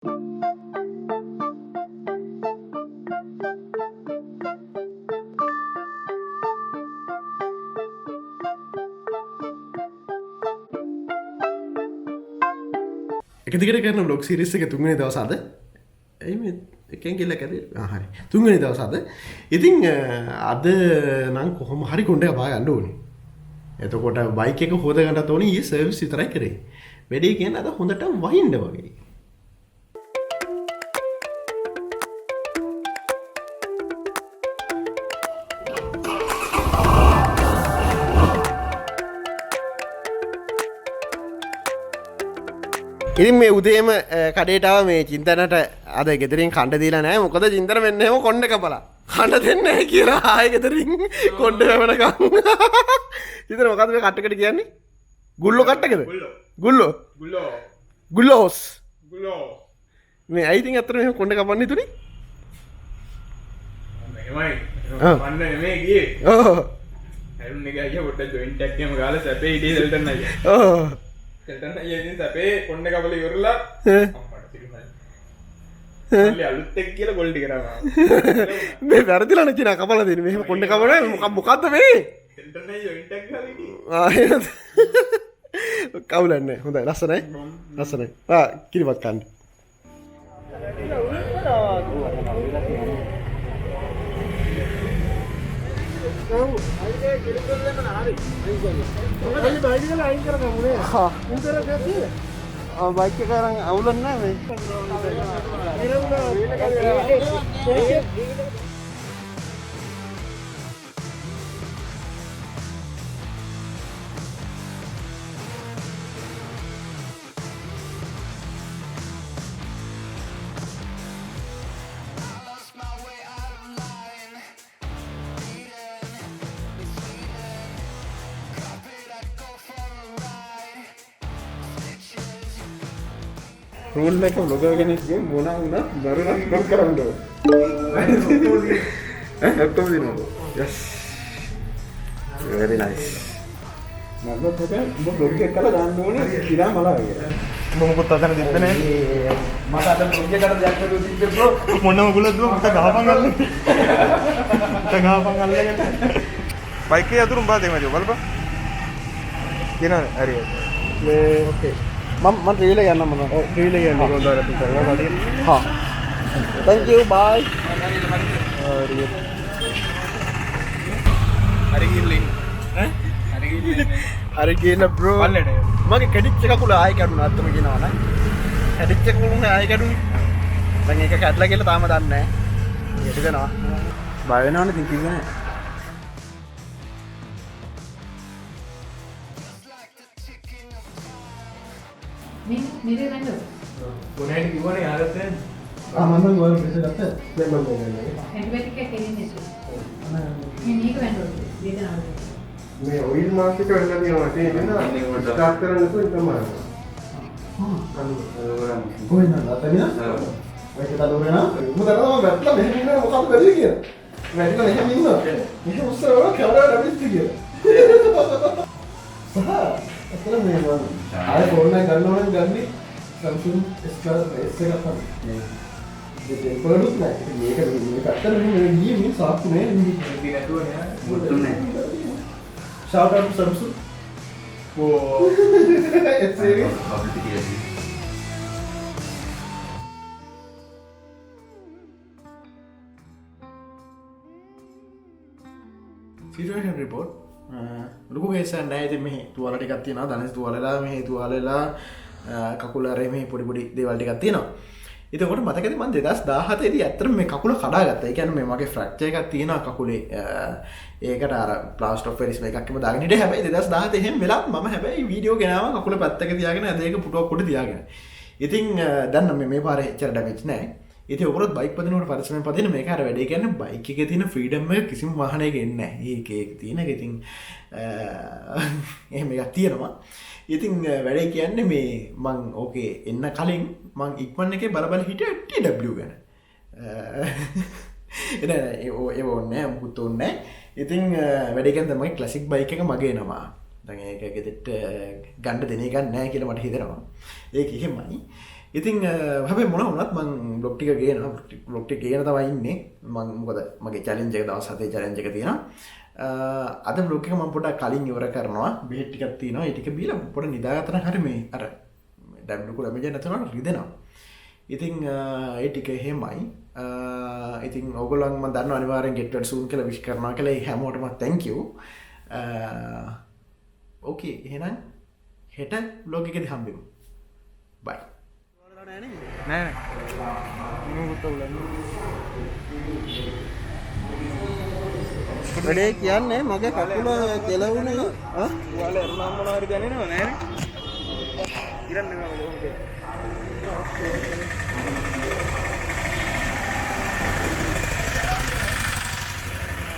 එක දිගට කරන බ්ලොග් සීරීස් එක තුන්වෙනි දවස අද. එයි මේ එකෙන් ගිල්ල කැදේ. හරි. තුන්වෙනි දවස අද. ඉතින් අද නම් කොහොම හරි කොණ්ඩේ අපා ගන්න ඕනේ. එතකොට බයික් එක හොද ගන්නත් ඕනේ. ඊයේ සර්විස් විතරයි කරේ. වැඩේ කියන්නේ අද හොඳට වහින්න වගේ. ඉතින් මේ උදේම කඩේට ආව මේ චින්තනට අද ගෙදරින් කණ්ඩ දීලා නැහැ. මොකද චින්තන මෙන්න එහෙම කොණ්ඩ කපලා. කණ්ඩ දෙන්නේ නැහැ කියලා ආයෙ ගෙදරින් කොණ්ඩ වැවෙනකම්. චින්තන මොකද්ද මේ කට්ටකට කියන්නේ? ගුල්ලෝ කට්ටකද? ගුල්ලෝ. ගුල්ලෝ. ගුල්ලෝස්. ගුල්ලෝ. මේ ඇයි ඉතින් අතර මෙහෙම කොණ්ඩ කපන්නේ තුනේ? මෙහෙමයි. මන්න නෙමෙයි ගියේ. ඔව්. හැරුන් එක අයියා පොඩ්ඩක් ජොයින්ට් එකක් එහෙම ගාලා සැපේ ඉදී දෙල්ටන් අයියා. ඔව්. දෙල්ටන් අයියා ඉතින් සැපේ කොණ්ඩ කපලා ඉවරලා අම්මට සිරිමයි. මල්ලි අලුත් එක්ක කියලා ගොල් ටික කරනවා. මේ වැරදිලා නේ චිනා කපලා දෙන්නේ. මෙහෙම කොණ්ඩ කපන්නේ මොකද්ද මේ? දෙල්ටන් අයියා ජොයින්ට් එකක් ගාලා ඉදී. කවුලන්නේ. හොඳයි ලස්සනයි. ලස්සනයි. කිරිවත් කන්න. बाइक के कारण अवलन ना मैं रूल में क्या लोग के नहीं मोना उना बरुना लोग करांडो तो दिन यस वेरी नाइस मतलब तो क्या वो लोग के कल जान दो ना किरा मला है මොකද තතන දෙන්නේ මට අද බ්ලොග් එකට දැක්ක දු දිද්ද බ්‍රෝ මොනම ගුලද මට ගහපන් අල්ලන්නේ මට ගහපන් අල්ලගෙන බයික් එක යතුරුම් බා දෙමු බලපන් කියනවා හරි මේ ඕකේ මම රීල් එක යන්න මොනවා ඔව් රීල් එක යන්න කොහොමද අර කරනවා වැඩි හා thank you bye හරි ගිල්ලේ ඈ හරි ගිල්ලේ හරි ගියන බ්‍රෝ පල්ලෙට මගේ කැඩිච්ච කකුල ආයෙ කැඩුණා අත්තම කියනවා නේද කැඩිච්ච කකුල ආයෙ කැඩුනේ දැන් ඒක කැඩලා කියලා තාම දන්නේ නැහැ ඒක දෙනවා බය වෙනවනේ ඉතින් කිව්වේ නැහැ मेरे रंगो කොනේට කිව්වනේ ආරත් දැන් මම ගෝල් මෙසේජ් අත්ත දැන් මම දෙන්නේ एंटीबायोटिक का केली नेसो मैं नीक वेंडो देना මේ ඔයිල් මාස්ක් එක වෙලා තියෙනවා ඒ නේද ස්ටාර්ට් කරන්න නැතුව ඉතින් තමයි කොහෙන්ද අතනිය ඒක තදෝරේ නා මොකද මම වැටලා මෙහෙම ඉන්න මොකක්ද කරන්නේ කියලා වැටලා මෙහෙම ඉන්නවා මෙහෙම උස්සරවල කැමරාවට අවිස්ති කියලා අතන මේ මම ආයෙ ෆෝන් එක ගන්න ඕනේ ගන්නේ Samsung S11 S එක තමයි මේ පොඩුත් නැහැ මේක අත්තර මේ ගියේ මේ සාක්කු නෑ ඉතින් නැතුව නෑ මුතුනේ shout out to Samsung O it's serious situation report ලොකු කේසයක් නැහැ ඉතින් මෙහි තුවාල ටිකක් තියෙනවා ධනස් තුවාලලා මෙහි තුවාලලා කකුල අරේ මෙහි පොඩි පොඩි දේවල් ටිකක් තියෙනවා එතකොට මතකද මම 2017 දී ඇත්තටම මේ කකුල කඩාගත්තා. ඒ කියන්නේ මේ මගේ ෆ්‍රැක්චර් එකක් තියෙනවා කකුලේ. ඒකට අර ප්ලාස්ටර් ඔෆ් පැරිස් එකක්ම දාගෙන හිටියේ. හැබැයි 2017 එහෙම වෙලා මම හැබැයි වීඩියෝ ගෙනාවා කකුල පැත්තක තියාගෙන අද ඒක පුටුවක් උඩ තියාගෙන. ඉතින් දැන් මේ පාරේ එච්චර ඩැමේජ් නැහැ. ඉතින් ඔකරොත් බයික් පදිනකොට පරිස්සමෙන් පදින මේක අර වැඩේ කියන්නේ බයික් එකේ තියෙන ෆ්‍රීඩම් එක කිසිම වාහනයක එන්නේ නැහැ. ඒක තියෙන එක ඉතින් එහෙම එකක් තියෙනවා. ඉතින් වැඩේ කියන්නේ මේ මං ඕකේ එන්න කලින් මං ඉක්මන් එකේ බල හිටියේ TW ගැන. එන ඒ ඕනේ මොකුත් ඕනේ. ඉතින් වැඩේ කියන්නේ මගේ ක්ලාසික් බයික් එක මගේ නම. දැන් ඒක ගෙදරට ගන්න දෙන එක නැහැ කියලා මට හිතෙනවා. ඒක එහෙමයි. ඉතින් හැබැයි මොන වුණත් මං බ්ලොග් ටික ගේනවා. බ්ලොග් ටික ගේන තමයි ඉන්නේ. මං මොකද මගේ චැලෙන්ජ් එක දවස් 7 චැලෙන්ජ් එක තියෙනවා. අද බ්ලොග් එක මම පොඩ්ඩක් කලින් ඉවර කරනවා. බෙහෙත් ටිකක් තියෙනවා. ඒ ටික බීලා පොඩ නිදාගත්තා නම් හරි මේ අර ඩැම්ඩු කුල මෙජ නැතුනට රිදෙනවා. ඉතින් ඒ ටික එහෙමයි. ඉතින් ඔයගොල්ලන් මම දන්නවා අනිවාර්යෙන් get well soon කියලා විශ් කරනවා කියලා. ඒ හැමෝටම thank you. ඕකේ එහෙනම් හෙට බ්ලොග් එකේදී හම්බෙමු. bye. නෑ නුඹට උලන්නේ වැඩේ කියන්නේ මගේ කකුල කෙලවුනේ ඔයාලා එරුණාම මොනවා හරි දැනෙනව නෑනේ ඉරන්න නෑ